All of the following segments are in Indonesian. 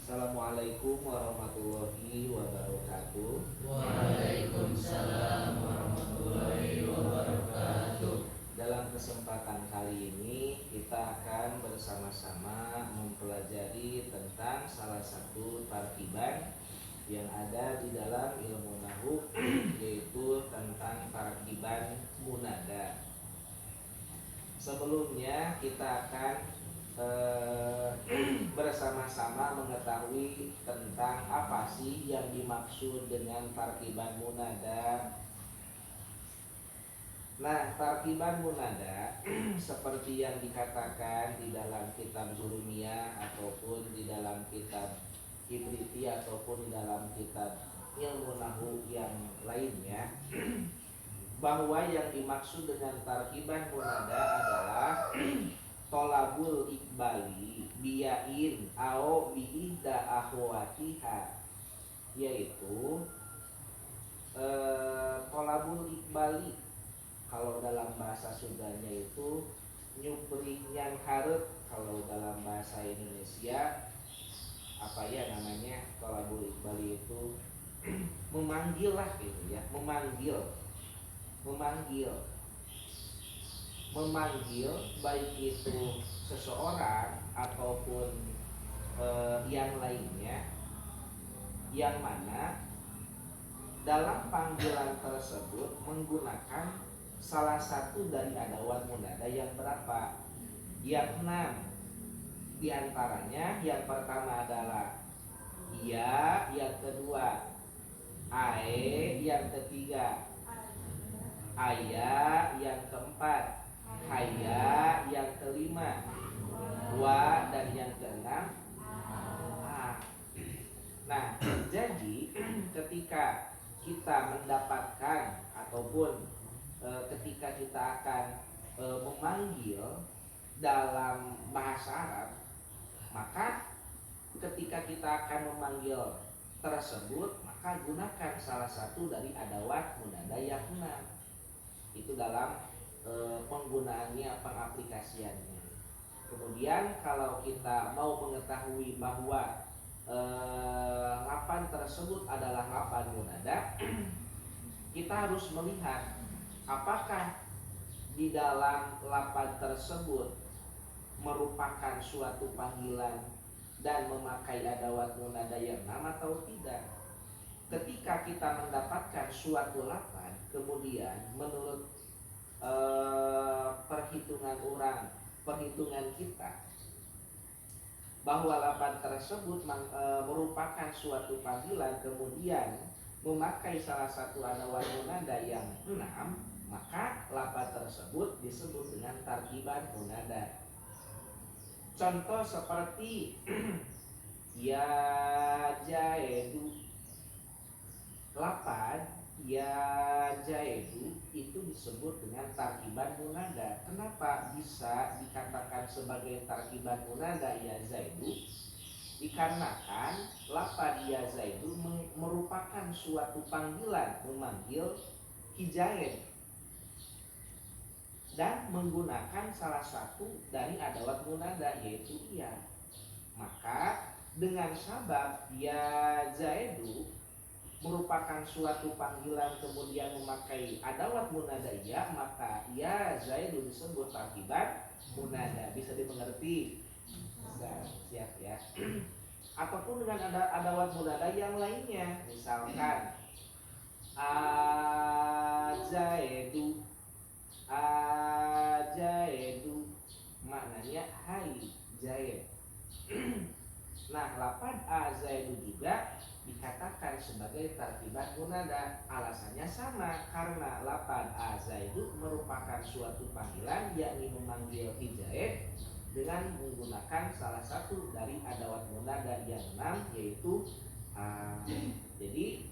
Assalamualaikum warahmatullahi wabarakatuh. Waalaikumsalam warahmatullahi wabarakatuh. Dalam kesempatan kali ini kita akan bersama-sama mempelajari tentang salah satu tarkiban yang ada di dalam ilmu nahwu, yaitu tentang tarkiban munada. Sebelumnya kita akan bersama-sama mengetahui tentang apa sih yang dimaksud dengan tarkiban munada. Nah, tarkiban munada seperti yang dikatakan di dalam kitab Jurumiyah ataupun di dalam kitab Ibriti ataupun di dalam kitab ilmu nahwu yang lainnya, bahwa yang dimaksud dengan tarkiban munada adalah tolabul ikbali biyain au biida akhwatiha, yaitu tolabul ikbali kalau dalam bahasa Sundanya itu nyupri yang hareup, kalau dalam bahasa Indonesia apa ya namanya, tolabul ikbali itu memanggil lah gitu ya, memanggil baik itu seseorang ataupun yang lainnya, yang mana dalam panggilan tersebut menggunakan salah satu dari adawat munada yang berapa? Yang 6. Di antaranya yang pertama adalah ya, yang kedua ae, yang ketiga ayah, yang keempat haya, yang kelima wa, dan yang keenam a. Nah, jadi ketika kita mendapatkan ataupun ketika kita akan memanggil dalam bahasa Arab, maka ketika kita akan memanggil tersebut, maka gunakan salah satu dari adawat munada yang 6. Itu dalam penggunaannya, pengaplikasiannya. Kemudian kalau kita mau mengetahui bahwa lapan tersebut adalah lapan munada, kita harus melihat apakah di dalam lapan tersebut merupakan suatu panggilan dan memakai adawat munada yang 6 atau tidak. Ketika kita mendapatkan suatu lapan, kemudian menurut perhitungan kita bahwa lapan tersebut merupakan suatu panggilan, kemudian memakai salah satu adawat munada yang 6, maka lapan tersebut disebut dengan tarkiban munada. Contoh seperti ya jaedu, lapan ya jaedu itu disebut dengan tarkiban munada. Kenapa bisa dikatakan sebagai tarkiban munada ya zaidu? Dikarenakan lapan ya zaidu merupakan suatu panggilan memanggil hijain dan menggunakan salah satu dari adawat munada, yaitu ya. Maka dengan sabab ya zaidu merupakan suatu panggilan kemudian memakai adawat munada ya, maka ya zaidu disebut tarkiban munada. Bisa dimengerti? Siap ya. Ataupun dengan adawat munada yang lainnya, misalkan ajaedu maknanya hai jaid. Nah, lapan azaidu juga dikatakan sebagai tarkiban munada. Alasannya sama, karena lapan azaidu merupakan suatu panggilan, yakni memanggil hijaid dengan menggunakan salah satu dari adawat munada yang 6, yaitu a. Jadi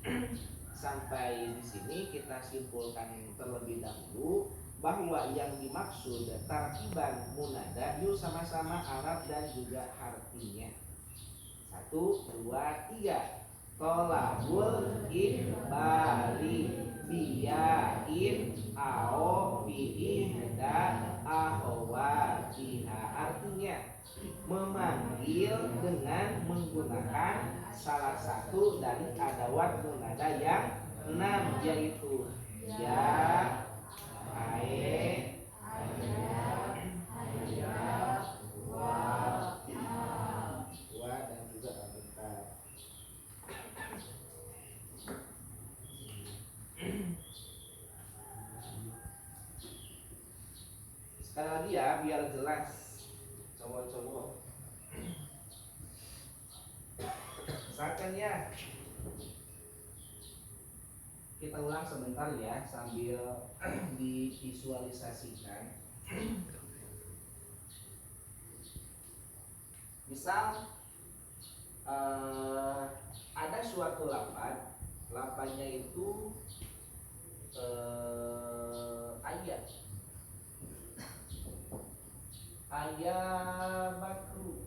sampai di sini kita simpulkan terlebih dahulu bahwa yang dimaksud tarkiban munada, yuk sama-sama Arab dan juga artinya. 1, 2, 3. tolabul iqbali biyain ao biihda ahwatiha. Artinya memanggil dengan menggunakan salah satu dari adawat munada yang 6, yaitu ya, ae, wa, dan juga alkitab. Sekali lagi ya biar jelas cowok-cowok. Misalkan ya, kita ulang sebentar ya sambil divisualisasikan. Misal ada suatu lapannya itu ayat bakru,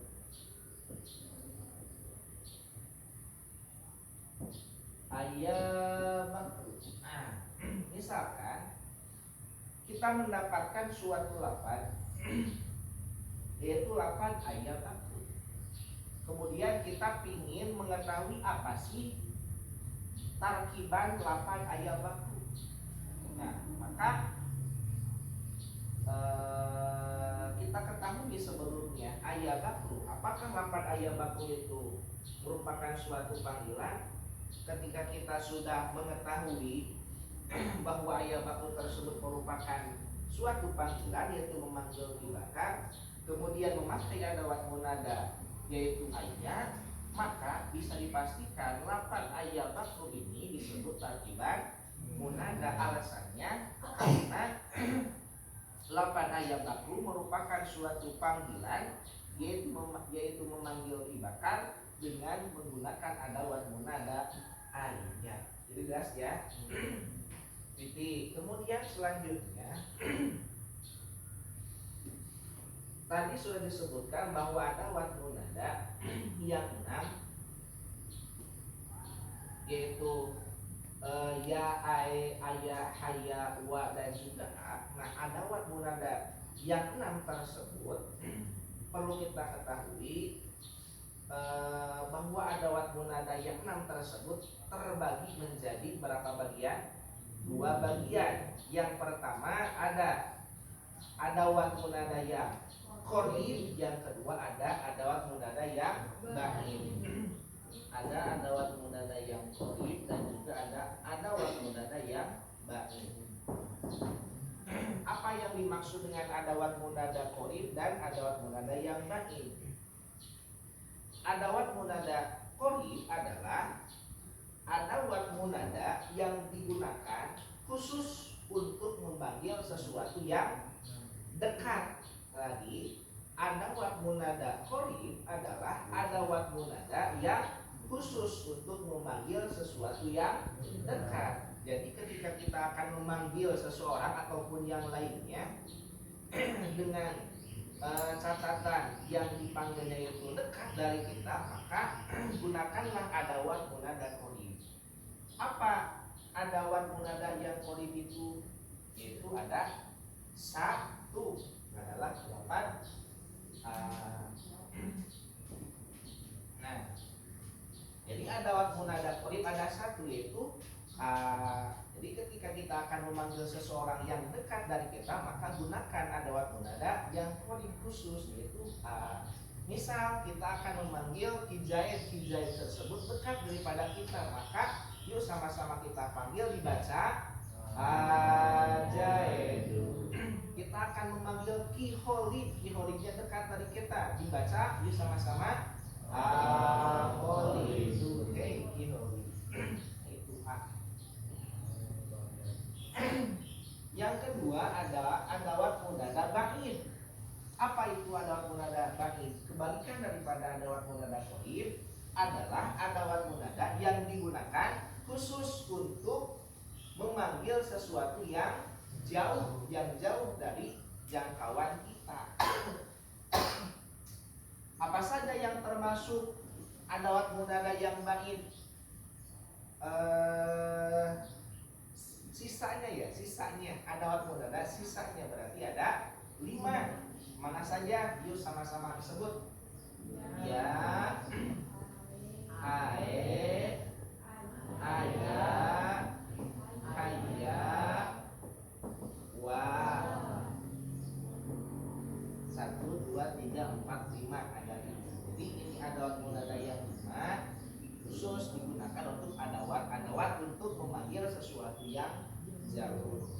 bakru. Nah, misalkan kita mendapatkan suatu lapan yaitu lapan ayat bakru. Kemudian kita ingin mengetahui apa sih tarkiban lapan ayat bakru. Nah, maka kita ketahui sebelumnya ayat bakru. Apakah lapan ayat bakru itu merupakan suatu panggilan? Ketika kita sudah mengetahui bahwa ayat bakru tersebut merupakan suatu panggilan, yaitu memanggil di belakang, kemudian memakai adawat munada yaitu ayat, maka bisa dipastikan lapan ayat bakru ini disebut tarkiban munada. Alasannya karena lapan ayat bakru merupakan suatu panggilan yaitu memanggil ibakar dengan menggunakan adawat munada ayat. Jadi jelas ya. Titik. Kemudian selanjutnya tadi sudah disebutkan bahwa adawat munada yang 6 yaitu ya, ae, aya, haya, wa, dan juga a. Nah, adawat munada yang 6 tersebut perlu kita ketahui bahwa adawat munada yang 6 tersebut terbagi menjadi berapa bagian? 2 bagian. Yang pertama ada adawat munada yang qorib, yang kedua ada adawat munada yang ba'id. Ada adawat munada yang qorib dan juga ada adawat munada yang ba'id. Apa yang dimaksud dengan adawat munada qorib dan adawat munada yang ba'id? Adawat munada qorib adalah adawat munada yang digunakan khusus untuk memanggil sesuatu yang dekat. Lagi, adawat munada qorib adalah adawat munada yang khusus untuk memanggil sesuatu yang dekat. Jadi ketika kita akan memanggil seseorang ataupun yang lainnya dengan catatan yang dipanggilnya itu dekat dari kita, maka gunakanlah adawat munada qorib. Apa adawat munada yang qorib itu? Yaitu ada satu adalah lapan. Nah, jadi adawat munada qorib ada satu, yaitu jadi ketika kita akan memanggil seseorang yang dekat dari kita, maka gunakan adawat munada yang qorib khusus, yaitu misal kita akan memanggil Kijait tersebut dekat daripada kita, maka yuk sama-sama kita panggil, dibaca Jaidu. Kita akan memanggil Kiholidnya dekat dari kita, dibaca yuk sama-sama Holidu. Oke, Kiholid. Itu A. Yang kedua adalah adawat munada ba'id. Apa itu adawat munada ba'id? Kebalikan daripada adawat munada qorib adalah adawat munada yang digunakan khusus untuk memanggil sesuatu yang jauh dari jangkauan kita. Apa saja yang termasuk adawat munada yang ba'id? sisanya adawat munada, sisanya berarti ada 5. Mana saja? Yuk sama-sama disebut. Ya, ae, aya, haya, wa. 1, 2, 3, 4, 5 ada 5. Jadi ini adawat munada yang 5 khusus digunakan untuk adawat untuk memanggil sesuatu yang jauh.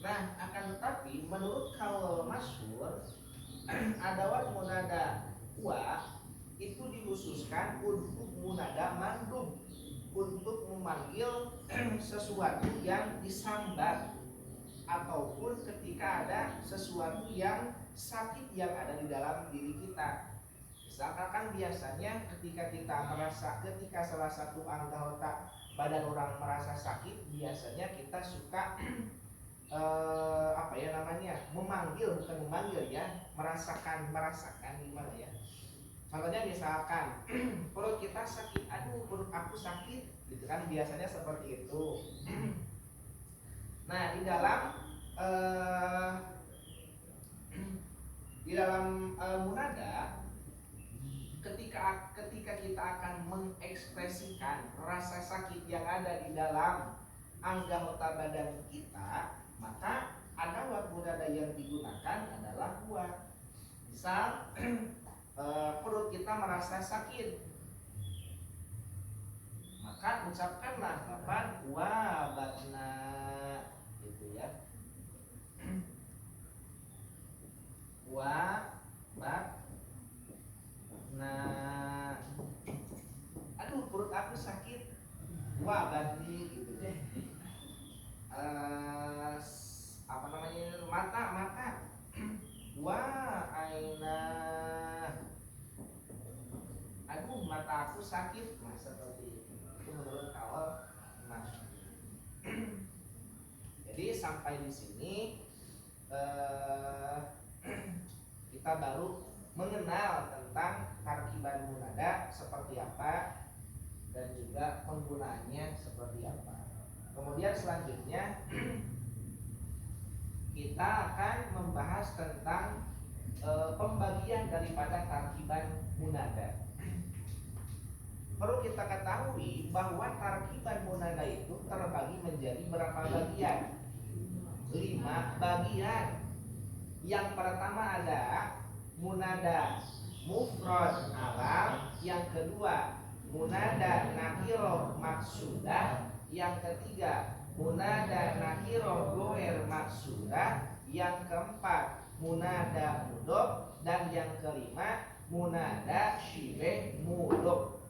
Nah, akan tetapi menurut kaul masyhur adawat munada wa itu dikhususkan untuk munada mandub, untuk memanggil sesuatu yang disambat ataupun ketika ada sesuatu yang sakit yang ada di dalam diri kita. Misalkan kan biasanya ketika salah satu anggota badan orang merasa sakit, biasanya kita suka merasakan gimana ya. Contohnya misalkan perut kita sakit, aduh perut aku sakit, gitu kan, biasanya seperti itu. Nah, di dalam munada, ketika kita akan mengekspresikan rasa sakit yang ada di dalam anggota badan kita, maka adawat munada yang digunakan adalah wa. Misal perut kita merasa sakit, maka ucapkanlah kapan wa batna, gitu ya. Wa batna. Aduh perut aku sakit, wa batni, gitu deh. Mata wa aina, aduh mata aku sakit. Nah, seperti itu menurut kaul masyhur. Jadi sampai di sini kita baru mengenal tentang tarkiban munada seperti apa dan juga penggunaannya seperti apa. Kemudian selanjutnya kita akan membahas tentang pembagian daripada tarkiban munada. Perlu kita ketahui bahwa tarkiban munada itu terbagi menjadi berapa bagian? 5 bagian. Yang pertama ada munada mufrad alam, yang kedua munada nakiro maksudah, yang ketiga munada nakiro goer maksudah, yang keempat munada mudhof, dan yang kelima munada syibeh mudhof.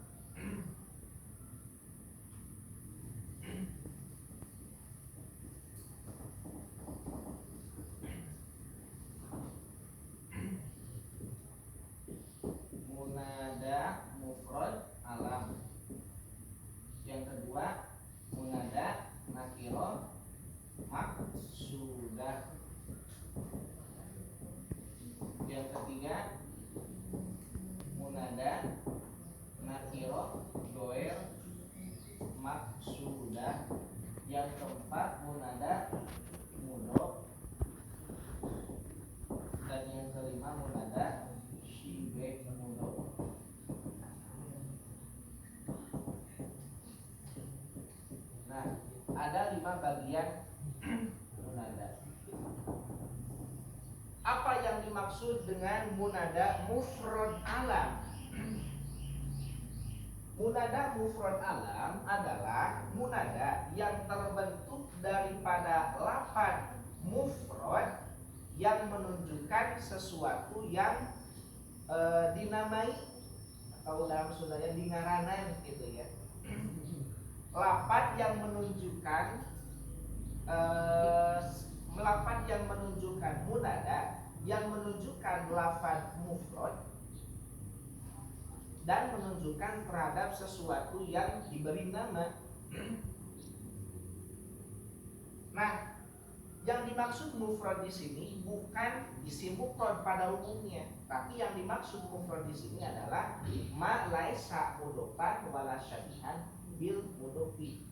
Munada mufrad alam, yang kedua munada nakiro maksudah, yang ketiga munada nakiro goer maksudah, yang keempat munada mudhof, dan yang kelima munada syibeh mudhof. Nah, ada 5 bagian munada. Apa yang dimaksud dengan munada mufrad alam? Munada mufrad alam adalah munada yang terbentuk daripada lafaz mufrad yang menunjukkan sesuatu yang dinamai, atau dalam Sundanya dingaranan, gitu ya. Lafaz yang menunjukkan munada yang menunjukkan lafaz mufrad dan menunjukkan terhadap sesuatu yang diberi nama. Nah, yang dimaksud mufrad di sini bukan isim mufrad pada umumnya, tapi yang dimaksud mufrad di sini adalah ma laisa mudhofan wala syabihan bil mudhofi.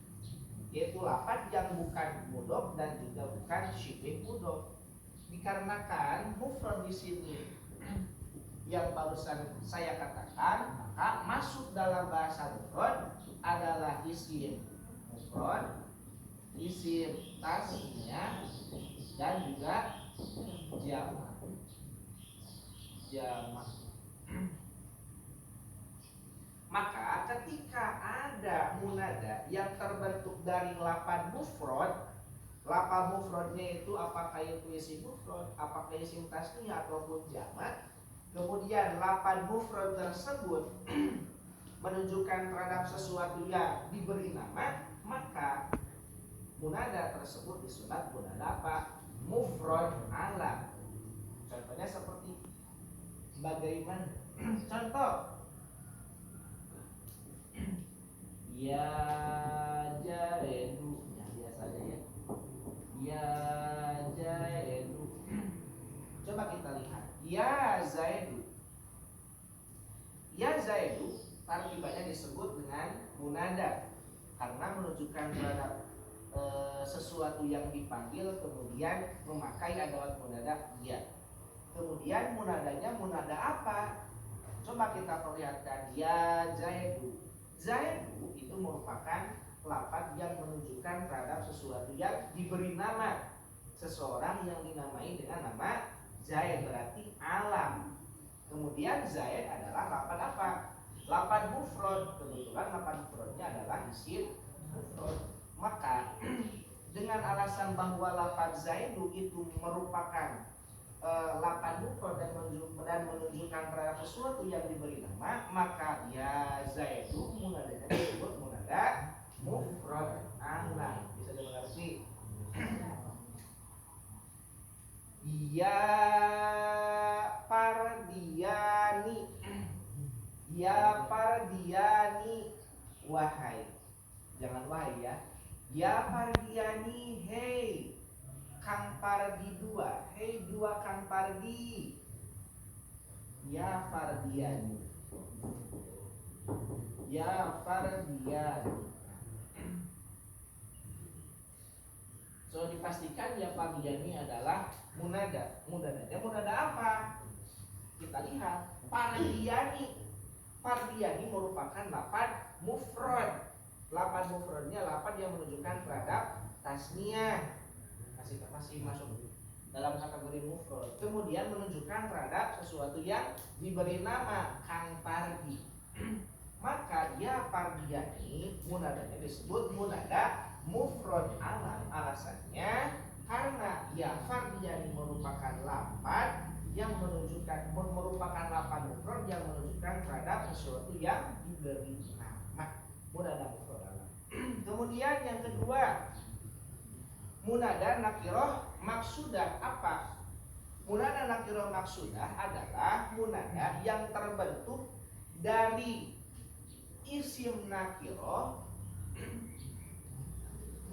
yaitu lafaz yang bukan mudhof dan juga bukan syibih mudhof. Dikarenakan mufrad di sini yang barusan saya katakan, maka masuk dalam bahasa mufrad adalah isim mufrad, isim tasnya, dan juga jamak. Maka ketika ada munada yang terbentuk dari lafaz mufrad, lafaz mufradnya itu apakah itu isim mufrad, apakah isim tasniyah ataupun jamak, kemudian lafaz mufrad tersebut menunjukkan terhadap sesuatu yang diberi nama, maka munada tersebut disunat munada apa? Mufrad alam. Contohnya seperti bagaimana? Contoh, ya jaidu, ya biasa aja ya. Ya jaidu. Coba kita lihat. Ya zaidu. Ya zaidu tarkibannya disebut dengan munada karena menunjukkan terhadap sesuatu yang dipanggil, kemudian memakai adalah munada ya. Kemudian munadanya munada apa? Coba kita perlihatkan. Ya zaidu. Zaidu itu merupakan lafaz yang menunjukkan terhadap sesuatu yang diberi nama. Seseorang yang dinamai dengan nama Zaid, berarti alam. Kemudian Zaid adalah lafaz apa? Lafaz mufrad. Kebetulan lafaz mufradnya adalah isim mufrad. Maka dengan alasan bahwa lafaz Zaidu itu merupakan lafaz mufrad dan menunjukkan terhadap sesuatu yang diberi nama, maka ya Zaidu munadanya disebut munada mufrad alam. Bisa dimengerti? Ya Pardiani. Ya Pardiani, wahai. Jangan wahai ya. Ya Pardiani, hei Kang Pardi dua, hei dua Kang Pardi. Ya Pardiani. Ya Pardiani. So dipastikan ya Pardiani adalah munada. Munadanya munada apa? Kita lihat. Pardiani. Pardiani merupakan lafaz mufrad. Lafaz mufradnya lafaz yang menunjukkan terhadap tasniyah. Masih masuk dalam kategori mufrad. Kemudian menunjukkan terhadap sesuatu yang diberi nama Kang Pardi. Maka ya Pardiani munadanya disebut munada mufrad alam. Alasannya karena ya Pardiani merupakan lafaz yang menunjukkan, merupakan lafaz mufrad yang menunjukkan terhadap sesuatu yang diberi nama. Munada mufrad alam. Kemudian yang kedua, munada nakiroh maksudah. Apa? Munada nakiroh maksudah adalah munada yang terbentuk dari isim nakiroh.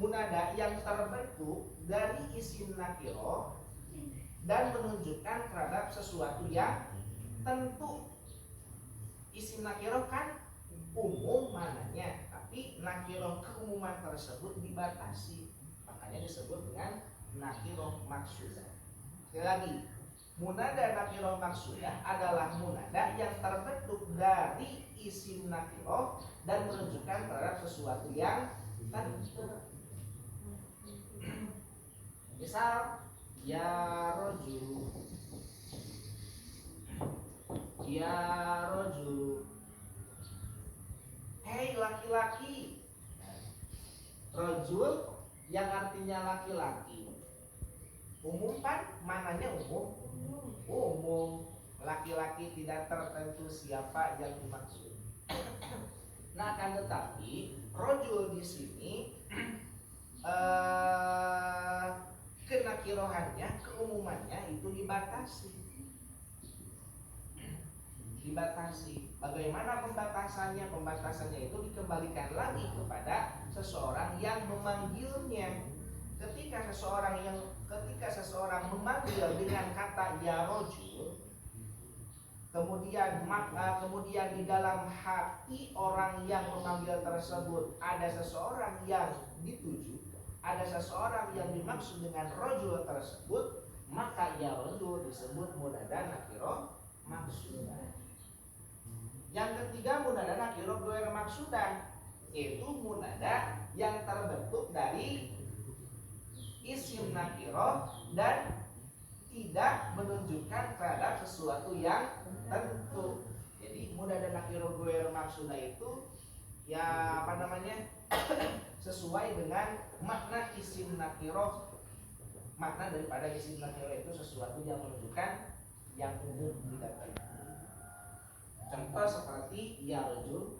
Munada yang terbentuk dari isim nakiroh dan menunjukkan terhadap sesuatu yang tentu. Isim nakiroh kan umum mananya, tapi nakiroh keumuman tersebut dibatasi. Makanya disebut dengan nakiroh maksudah. Sekali lagi, munada nakiroh maksudah adalah munada yang terbentuk dari isim nakiroh dan menunjukkan terhadap sesuatu yang tentu. Misal, ya rojul, ya rojul, hei laki-laki. Rojul yang artinya laki-laki, umum kan? Mananya umum? Umum. Laki-laki tidak tertentu siapa yang dimaksud. Nah, akan tetapi rojul di sini kenakirohannya, keumumannya itu dibatasi. Bagaimana pembatasannya? Pembatasannya itu dikembalikan lagi kepada seseorang yang memanggilnya. Ketika seseorang memanggil dengan kata ya rojul, Kemudian di dalam hati orang yang memanggil tersebut ada seseorang yang dituju, ada seseorang yang dimaksud dengan rojul tersebut, maka ya rojul disebut munada nakiro maksudah. Yang ketiga munada nakiro goer maksudah, itu munada yang terbentuk dari isim nakiro dan tidak menunjukkan terhadap sesuatu yang tentu. Jadi munada nakiro goer maksudah itu ya sesuai dengan makna isim nakiro. Makna daripada isim nakiro itu sesuatu yang menunjukkan yang umum tidak tentu. Contoh seperti ya rajul,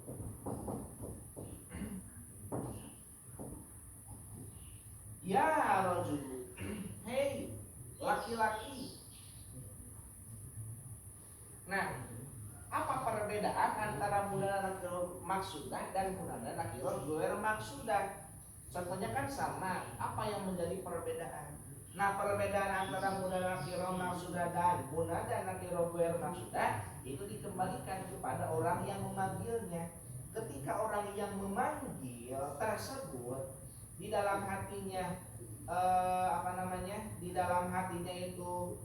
ya rajul, hei laki-laki. Nah, apa perbedaan antara munada nakiro maksudah dan munada nakiro goer maksudah? Contohnya kan sama. Apa yang menjadi perbedaan? Nah, perbedaan antara munada nakiro maksudah dan munada nakiro goer maksudah itu dikembalikan kepada orang yang memanggilnya. Ketika orang yang memanggil tersebut di dalam hatinya di dalam hatinya itu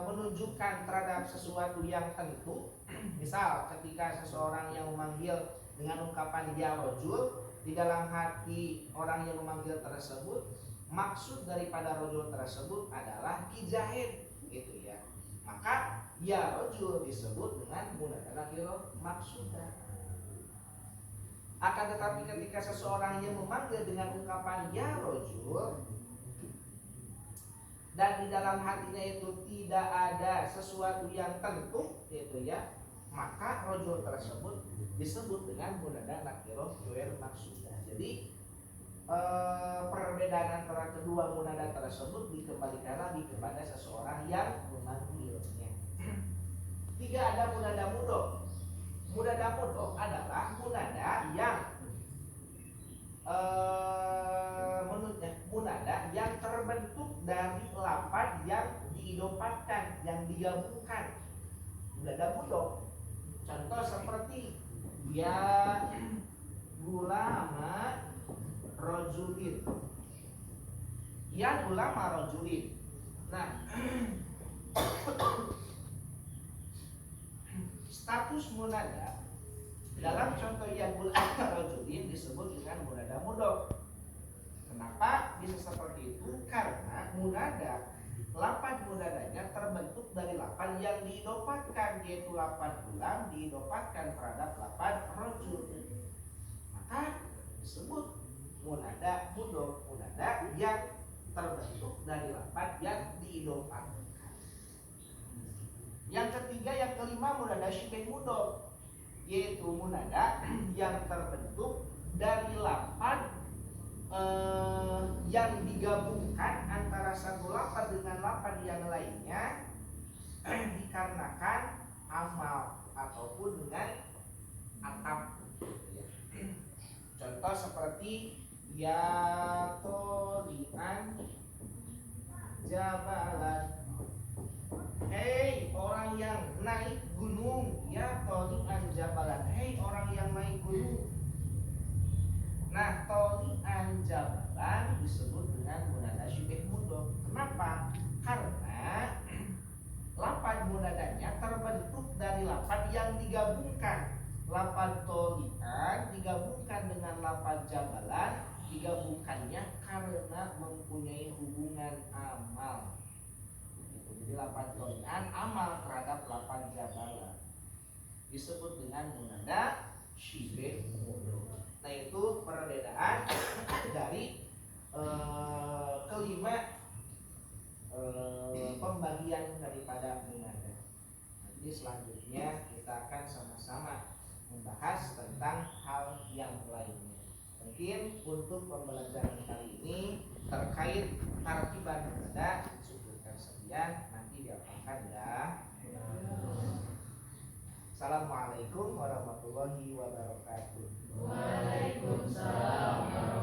menunjukkan terhadap sesuatu yang tentu. Misal ketika seseorang yang memanggil dengan ungkapan ya rojul, di dalam hati orang yang memanggil tersebut maksud daripada rojul tersebut adalah kijahid, gitu ya. Maka ya rojul disebut dengan munada nakiro maksudah. Akan tetapi ketika seseorang yang memanggil dengan ungkapan ya rojul dan di dalam hatinya itu tidak ada sesuatu yang tentu, gitu ya, maka rojul tersebut disebut dengan munada nakiro goer maksudah. Jadi perbedaan antara kedua munada tersebut dikembalikan lagi kepada seseorang yang memanggilnya. Tiga, ada munada mudhof. Munada mudhof adalah munada yang munada yang terbentuk dari lafaz yang diidopatkan, yang digabungkan. Munada mudhof. Contoh seperti ya gulama rojulin, ya gulama rojulin. Nah, status munada dalam contoh ya gulama rojulin disebut dengan munada mudhof. Kenapa bisa seperti itu? Karena munada, lafaz munadanya terbentuk dari lafaz yang diidopatkan, yaitu lafaz gulam diidopatkan terhadap lafaz rojul, maka disebut munada mudhof, munada yang terbentuk dari lafaz yang diidopatkan. Yang ketiga, yang kelima, munada syibeh mudhof, yaitu munada yang terbentuk dari lafaz yang digabungkan antara satu lafaz dengan lafaz yang lainnya dikarenakan amal ataupun dengan atap. Contoh seperti ya tolian jabalan, hei orang yang naik gunung. Ya tolian jabalan, hei orang yang naik gunung. Nah, tolian jabalan disebut dengan munada syibeh mudhof. Kenapa? Karena lafaz munadanya terbentuk dari lafaz yang digabungkan. Lafaz tolian digabungkan dengan lafaz jabalan, digabungkannya karena mempunyai hubungan amal. Jadi lafaz tolian amal terhadap lafaz jabalan disebut dengan munada syibeh mudhof. Nah, itu perbedaan dari kelima pembagian daripada munada. Nanti selanjutnya kita akan sama-sama membahas tentang hal yang lainnya. Mungkin untuk pembelajaran kali ini terkait tarkiban munada cukupkan sekian, nanti diapakan ya. Assalamualaikum warahmatullahi wabarakatuh. Waalaikumsalam.